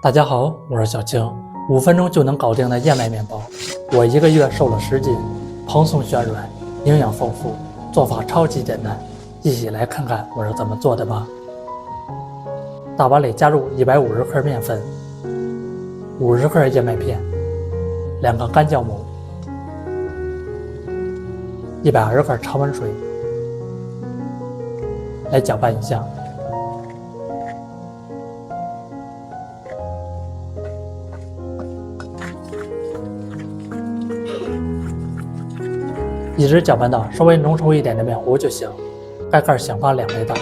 大家好，我是小青。5分钟就能搞定的燕麦面包，我1个月瘦了10斤，蓬松暄软，营养丰富，做法超级简单，一起来看看我是怎么做的吧。大碗里加入150克面粉，50克燕麦片，2个干酵母，120克常温水，来搅拌一下。一直搅拌到稍微浓稠一点的面糊就行，盖盖醒发2倍大。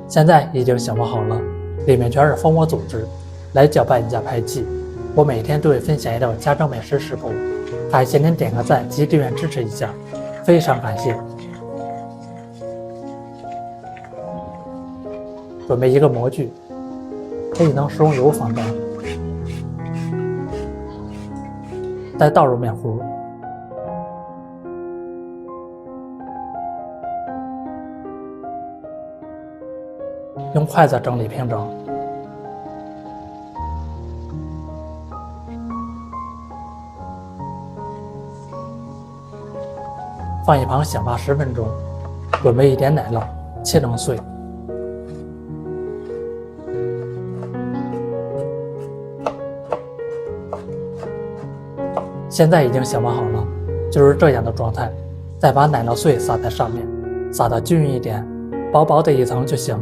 现在已经醒发好了，里面全是蜂窝组织，来搅拌一下排气。我每天都会分享一道家常美食食谱，感谢您点个赞及订阅支持一下，非常感谢。准备一个模具，可以能食用油放上，再倒入面糊。用筷子整理平整，放一旁醒发10分钟。准备一点奶酪，切成碎。现在已经醒发好了，就是这样的状态。再把奶酪碎撒在上面，撒得均匀一点，薄薄的一层就行。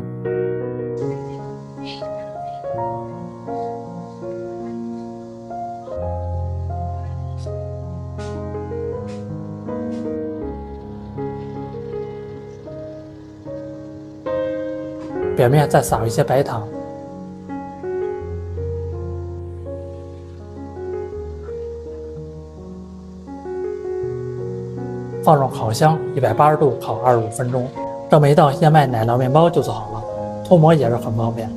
表面再撒一些白糖，放入烤箱180度烤25分钟。这么一道燕麦奶酪面包就做好了，脱模也是很方便。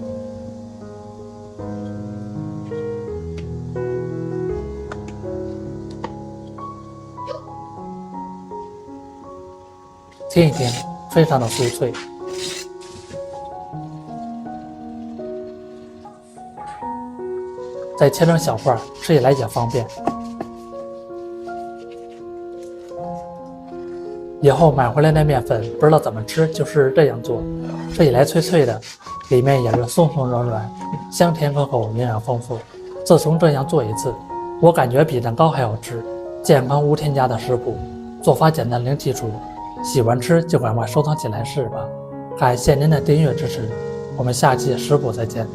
听一听，非常的酥脆。再切成小块，吃起来也方便。以后买回来的面粉不知道怎么吃，就试试这样做，吃起来脆脆的，里面也是松松软软，香甜可口，营养丰富。自从这样做一次，我感觉比蛋糕还好吃。健康无添加的食谱，做法简单零基础，喜欢吃就赶快收藏起来试吧。感谢您的订阅支持，我们下期食谱再见。